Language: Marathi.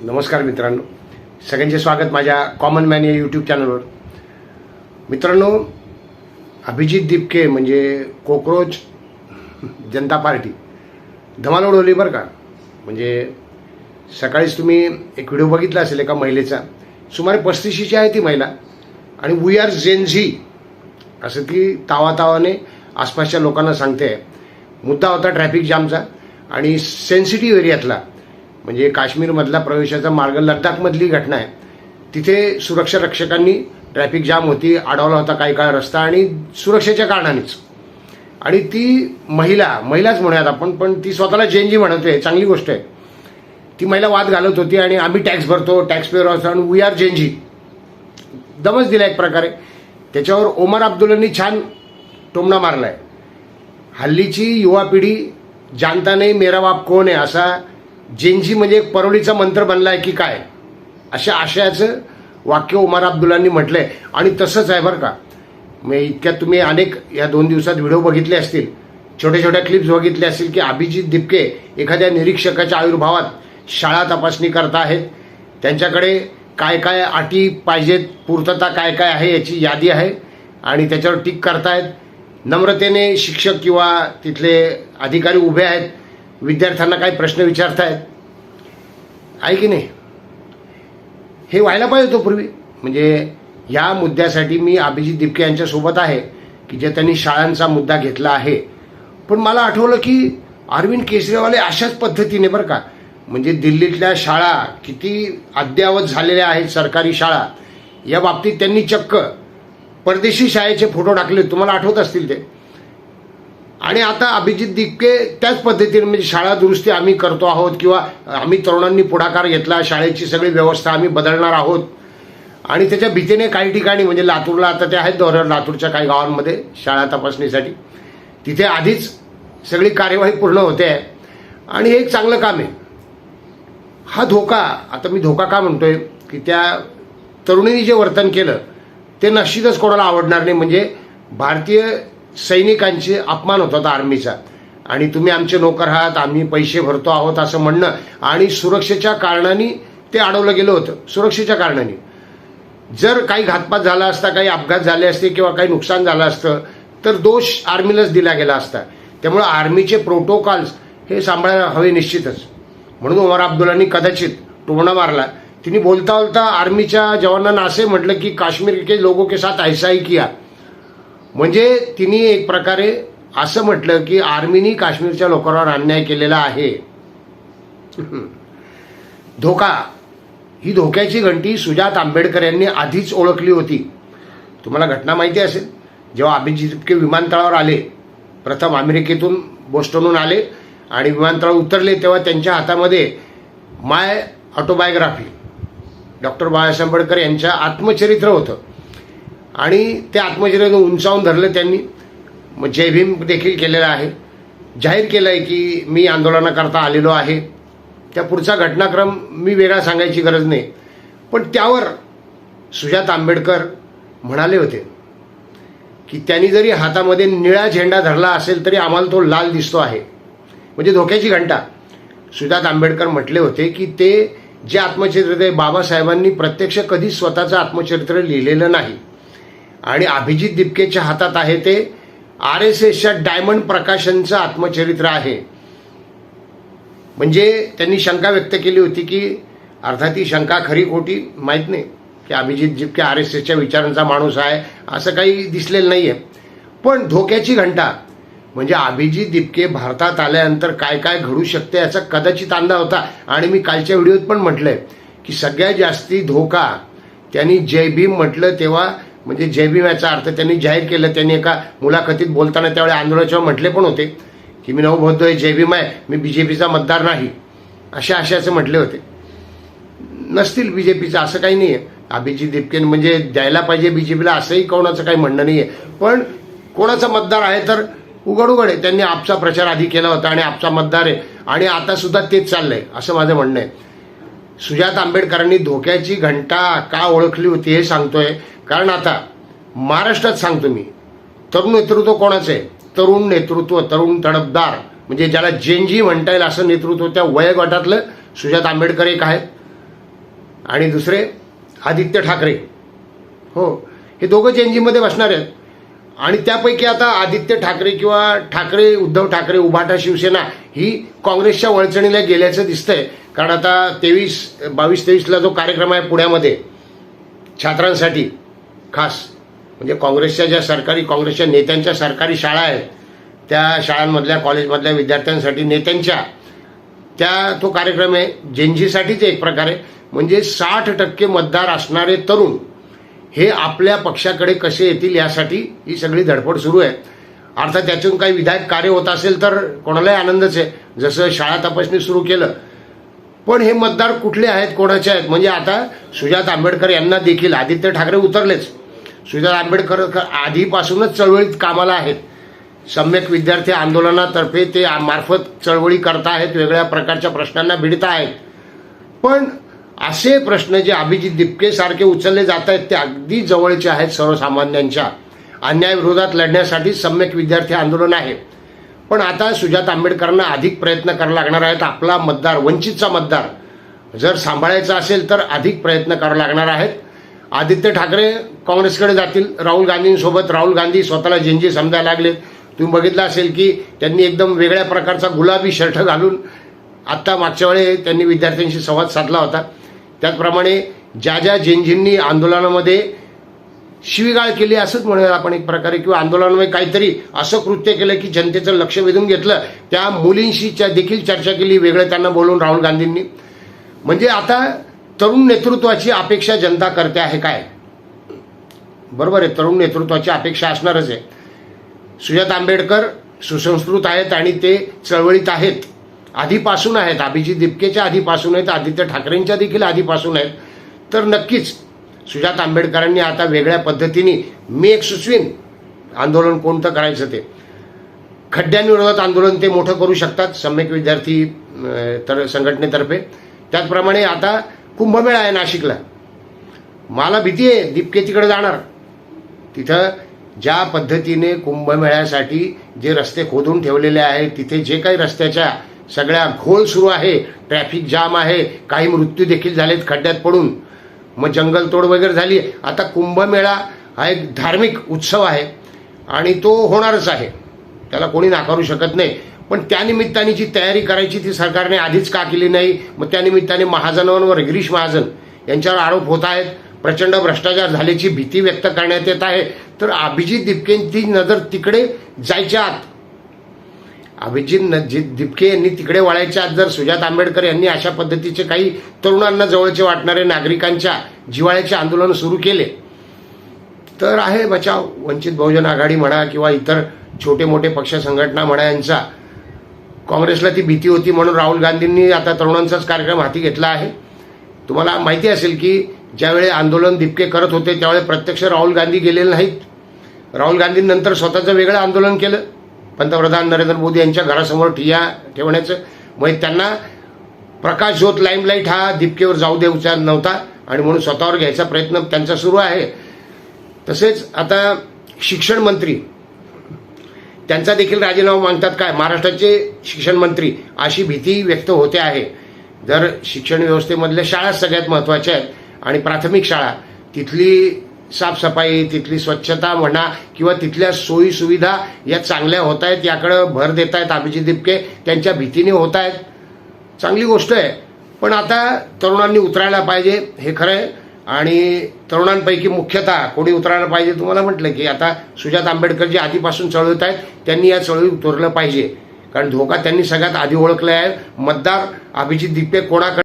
नमस्कार मित्रांनो, सगळ्यांचे स्वागत माझ्या कॉमन मॅन या यूट्यूब चॅनलवर. मित्रांनो, अभिजित दिपके म्हणजे कॉकरोच जनता पार्टी धमाल उडवली बरं का. म्हणजे सकाळीच तुम्ही एक व्हिडिओ बघितला असेल एका महिलेचा, सुमारे 35ची आहे ती महिला, आणि वी आर जेन झी असं ती तावातावाने आसपासच्या लोकांना सांगते. मुद्दा होता ट्रॅफिक जामचा आणि सेन्सिटिव्ह एरियातला, म्हणजे काश्मीरमधला प्रवेशाचा मार्ग, लडाखमधली घटना आहे. तिथे सुरक्षा रक्षकांनी ट्रॅफिक जाम होती, अडवला होता काही काळ रस्ता, आणि सुरक्षेच्या कारणानेच. आणि ती महिलाच म्हणूयात आपण, पण ती स्वतःला जेनजी म्हणते, चांगली गोष्ट आहे. ती महिला वाद घालत होती आणि आम्ही टॅक्स भरतो, टॅक्स पेअर असतो आणि वी आर जेनजी दमच दिला एक प्रकारे. त्याच्यावर ओमर अब्दुल्लांनी छान टोमणा मारलाय. हल्लीची युवा पिढी जानता नाही मेरा बाप कोण आहे असा जेनजी म्हणजे एक परवलीचा मंत्र बनलाय की काय, अशा आशयाचं वाक्य ओमर अब्दुल्लांनी म्हटलंय. आणि तसंच आहे बरं का. मग इतक्यात तुम्ही अनेक या 2 दिवसात व्हिडिओ बघितले असतील, छोट्या छोट्या क्लिप्स बघितले असतील की अभिजित दिपके एखाद्या निरीक्षकाच्या आयुर्भावात शाळा तपासणी करत आहेत. त्यांच्याकडे काय काय अटी पाहिजेत, पूर्तता काय काय आहे याची यादी आहे आणि त्याच्यावर टिक करतायत. नम्रतेने शिक्षक किंवा तिथले अधिकारी उभे आहेत, विद्यार्थ्यांना काही प्रश्न विचारतायत, आहे की नाही. हे व्हायला पाहिजे होतं पूर्वी. म्हणजे या मुद्द्यासाठी मी अभिजित दिपके यांच्यासोबत आहे की जे त्यांनी शाळांचा मुद्दा घेतला आहे. पण मला आठवलं की अरविंद केजरीवाल अशाच पद्धतीने बरं का, म्हणजे दिल्लीतल्या शाळा किती अद्ययावत झालेल्या आहेत, सरकारी शाळा, या बाबतीत त्यांनी चक्क परदेशी शाळेचे फोटो टाकले, तुम्हाला आठवत असतील ते. आणि आता अभिजित दिपके त्याच पद्धतीने म्हणजे शाळा दुरुस्ती आम्ही करतो आहोत, किंवा आम्ही तरुणांनी पुढाकार घेतला, शाळेची सगळी व्यवस्था आम्ही बदलणार आहोत. आणि त्याच्या भीतीने काही ठिकाणी म्हणजे लातूरला आता ते आहेत दौऱ्यावर, लातूरच्या काही गावांमध्ये शाळा तपासणीसाठी, तिथे आधीच सगळी कार्यवाही पूर्ण होते आहे. आणि हे एक चांगलं काम आहे. हा धोका, आता मी धोका का म्हणतोय की त्या तरुणीने जे वर्तन केलं ते निश्चितच कोणाला आवडणार नाही. म्हणजे भारतीय सैनिकांचे अपमान होत होता आर्मीचा, आणि तुम्ही आमचे नोकर आहात, आम्ही पैसे भरतो आहोत असं म्हणणं, आणि सुरक्षेच्या कारणाने ते अडवलं गेलं होतं. सुरक्षेच्या कारणाने जर काही घातपात झाला असता, काही अपघात झाले असते किंवा काही नुकसान झालं असतं तर दोष आर्मीलाच दिला गेला असता. त्यामुळे आर्मीचे प्रोटोकॉल्स हे सांभाळायला हवे निश्चितच. म्हणून ओमर अब्दुल्लांनी कदाचित टोमणा मारला. तिने बोलता बोलता आर्मीच्या जवानांना असे म्हटलं की काश्मीर के लोगों के साथ ऐसा ही किया. म्हणजे तिने एक प्रकारे असं म्हटलं की आर्मीनी काश्मीरच्या लोकांवर अन्याय केलेला आहे. धोका, ही धोक्याची घंटी सुजात आंबेडकर यांनी आधीच ओळखली होती. तुम्हाला घटना माहिती असेल, जेव्हा अभिजित दिपके विमानतळावर आले, प्रथम अमेरिकेतून बोस्टनहून आले आणि विमानतळावर उतरले, तेव्हा त्यांच्या हातामध्ये माय ऑटोबायोग्राफी, डॉक्टर बाबासाहेब आंबेडकर यांचं आत्मचरित्र होतं. आणि ते आत्मचरित्र उंचावून धरलं त्यांनी. मग जय भीम देखील केलेला आहे, जाहीर केलं आहे की मी आंदोलनाकरता आलेलो आहे. त्या पुढचा घटनाक्रम मी वेगळा सांगायची गरज नाही. पण त्यावर सुजात आंबेडकर म्हणाले होते की त्यांनी जरी हातामध्ये निळा झेंडा धरला असेल तरी आम्हाला तो लाल दिसतो आहे. म्हणजे धोक्याची घंटा. सुजात आंबेडकर म्हटले होते की ते जे आत्मचरित्र आहे, बाबासाहेबांनी प्रत्यक्ष कधीच स्वतःचं आत्मचरित्र लिहिलेलं नाही. आणि अभिजित दिपकेच्या हातात आहे ते RSSच्या डायमंड प्रकाशनचं आत्मचरित्र आहे. म्हणजे त्यांनी शंका व्यक्त केली होती की, अर्थात ही शंका खरी खोटी माहीत नाही, की अभिजित दिपके RSSच्या विचारांचा माणूस आहे असं काही दिसलेलं नाही आहे. पण धोक्याची घंटा म्हणजे अभिजित दिपके भारतात आल्यानंतर काय काय घडू शकते याचा कदाचित अंदाज होता. आणि मी कालच्या व्हिडिओत पण म्हटलंय की सगळ्यात जास्ती धोका त्यांनी जय भीम म्हटलं तेव्हा, म्हणजे जय भीम याचा अर्थ त्यांनी जाहीर केलं. त्यांनी एका मुलाखतीत बोलताना त्यावेळी आंदोलनाच्या म्हटले पण होते की मी नवबौद्ध आहे, जय भीम आहे, मी BJPचा मतदार नाही, अशा आशयाचं म्हटले होते. नसतील BJPचं असं काही नाही आहे. अभिजित दिपके म्हणजे द्यायला पाहिजे BJPला असंही कोणाचं काही म्हणणं नाही आहे. पण कोणाचा मतदार आहे तर उघड आहे, त्यांनी आपचा प्रचार आधी केला होता आणि आपचा मतदार आहे, आणि आता सुद्धा तेच चाललंय असं माझं म्हणणं आहे. सुजात आंबेडकरांनी धोक्याची घंटा का ओळखली होती हे सांगतोय, कारण आता महाराष्ट्रात सांगतो मी, तरुण नेतृत्व कोणाचं आहे, तरुण नेतृत्व, तरुण तडफदार, म्हणजे ज्याला जेनजी म्हणता येईल असं नेतृत्व त्या वयोगटातलं सुजात आंबेडकर एक आहेत. आणि दुसरे आदित्य ठाकरे. हो, हे दोघं चेंजिंगमध्ये बसणार आहेत. आणि त्यापैकी आता आदित्य ठाकरे किंवा ठाकरे उद्धव ठाकरे उभाटा शिवसेना ही काँग्रेसच्या वळचणीला गेल्याचं दिसतंय. कारण आता 22-23ला जो कार्यक्रम आहे पुण्यामध्ये छात्रांसाठी खास, म्हणजे काँग्रेसच्या ज्या सरकारी, काँग्रेसच्या नेत्यांच्या सरकारी शाळा आहेत त्या शाळांमधल्या, कॉलेजमधल्या विद्यार्थ्यांसाठी नेत्यांच्या तो कार्यक्रम आहे. जेनजीसाठीच एक प्रकारे, म्हणजे 60% मतदार असणारे तरुण हे आपल्या पक्षाकडे कसे येतील यासाठी ही सगळी धडपड सुरू आहे. अर्थात त्यातून काही विधायक कार्य होत असेल तर कोणालाही आनंदच आहे, जसं शाळा तपासणी सुरू केलं. पण हे मतदार कुठले आहेत, कोणाचे आहेत? म्हणजे आता सुजात आंबेडकर यांना देखील आदित्य ठाकरे उतरलेच. सुजात आंबेडकर आधीपासूनच चळवळीत कामाला आहेत. सम्यक विद्यार्थी आंदोलनातर्फे ते मार्फत चळवळी करताहेत, वेगळ्या प्रकारच्या प्रश्नांना भिडत आहेत. पण असे प्रश्न जे अभिजित दिपके सारखे उचलले जात आहेत ते अगदी जवळचे आहेत सर्वसामान्यांच्या. अन्यायाविरोधात लढण्यासाठी सम्यक विद्यार्थी आंदोलन आहे. पण आता सुजात आंबेडकरांना अधिक प्रयत्न करावे लागणार आहेत. आपला मतदार, वंचितचा मतदार जर सांभाळायचा असेल तर अधिक प्रयत्न करावे लागणार आहेत. आदित्य ठाकरे काँग्रेसकडे जातील राहुल गांधींसोबत. राहुल गांधी स्वतःला जेनजी समजायला लागलेत. तुम्ही बघितलं असेल की त्यांनी एकदम वेगळ्या प्रकारचा गुलाबी शर्ट घालून आत्ता मागच्या वेळी त्यांनी विद्यार्थ्यांशी संवाद साधला होता. त्याचप्रमाणे ज्या जेनजींनी आंदोलनामध्ये शिवीगाळ केली असंच म्हणूया आपण एक प्रकारे, किंवा आंदोलनामध्ये काहीतरी असं कृत्य केलं की जनतेचं लक्ष वेधून घेतलं, त्या मुलींशी देखील चर्चा केली वेगळं त्यांना बोलून राहुल गांधींनी. म्हणजे आता तरुण नेतृत्वाची अपेक्षा जनता करते आहे काय? बरोबर आहे, तरुण नेतृत्वाची अपेक्षा असणारच आहे. सुजात आंबेडकर सुसंस्कृत आहेत आणि ते चळवळीत आहेत, आधीपासून आहेत. अभिजित दिपकेच्या आधीपासून आहेत, आदित्य ठाकरेंच्या देखील आधीपासून आहेत. तर नक्कीच सुजात आंबेडकरांनी आता वेगळ्या पद्धतीने, मी एक सुचवीन आंदोलन कोणतं करायचं ते, खड्ड्यांविरोधात आंदोलन ते मोठं करू शकतात सम्यक विद्यार्थी संघटनेतर्फे. त्याचप्रमाणे आता कुंभमेळा आहे नाशिकला. मला भीती आहे दिपके तिकडे जाणार. तिथं ज्या पद्धतीने कुंभमेळ्यासाठी जे रस्ते खोदून ठेवलेले आहेत, तिथे जे काही रस्त्याच्या सगळ्या घोळ सुरू आहे, ट्रॅफिक जाम आहे, काही मृत्यू देखील झालेत खड्ड्यात पडून, मग जंगलतोड वगैरे झाली. आता कुंभमेळा हा एक धार्मिक उत्सव आहे आणि तो होणारच आहे, त्याला कोणी नाकारू शकत नाही. पण त्यानिमित्ताने जी तयारी करायची ती सरकारने आधीच का केली नाही? मग त्यानिमित्ताने महाजनांवर, गिरीश महाजन यांच्यावर आरोप होत आहेत, प्रचंड भ्रष्टाचार झाल्याची भीती व्यक्त करण्यात येत आहे. तर अभिजित दिपकेंची नजर तिकडे जायच्या आत, अभिजित दिपके यांनी तिकडे वळायच्या आत जर सुजात आंबेडकर यांनी अशा पद्धतीचे काही तरुणांना जवळचे वाटणारे नागरिकांच्या जिव्हाळ्याचे आंदोलन सुरू केले तर आहे बचाव. वंचित बहुजन आघाडी म्हणा किंवा इतर छोटे मोठे पक्ष संघटना म्हणा, यांचा काँग्रेसला ती भीती होती म्हणून राहुल गांधींनी आता तरुणांचाच कार्यक्रम हाती घेतला आहे. तुम्हाला माहिती असेल की ज्यावेळी आंदोलन दिपके करत होते त्यावेळी प्रत्यक्ष राहुल गांधी गेलेले नाहीत. राहुल गांधींनंतर स्वतःचं वेगळं आंदोलन केलं, पंतप्रधान नरेंद्र मोदी यांच्या घरासमोर ठिय्या ठेवण्याचं. मग त्यांना प्रकाश झोत, लाईमलाईट हा दिपकेवर जाऊ द्यायचा नव्हता आणि म्हणून स्वतःवर घ्यायचा प्रयत्न त्यांचा सुरू आहे. तसेच आता शिक्षण मंत्री त्यांचा देखील राजीनामा मागतात काय महाराष्ट्राचे शिक्षण मंत्री, अशी भीती व्यक्त होते आहे. जर शिक्षण व्यवस्थेमधल्या शाळा सगळ्यात महत्त्वाच्या आहेत आणि प्राथमिक शाळा, तिथली साफसफाई, तिथली स्वच्छता म्हणा किंवा तिथल्या सोयी सुविधा या चांगल्या होत आहेत याकडं भर देत आहेत अभिजित दिपके. त्यांच्या भीतीने होत आहेत, चांगली गोष्ट आहे. पण आता तरुणांनी उतरायला पाहिजे, हे खरं आहे. आणि तरुणांपैकी मुख्यतः कोणी उतरायला पाहिजे? तुम्हाला म्हटलं की आता सुजात आंबेडकर जे आधीपासून चळवत आहेत त्यांनी या चळवळीत उतरलं पाहिजे, कारण धोका त्यांनी सगळ्यात आधी ओळखला आहे. मतदार अभिजित दिपके कोणाकडे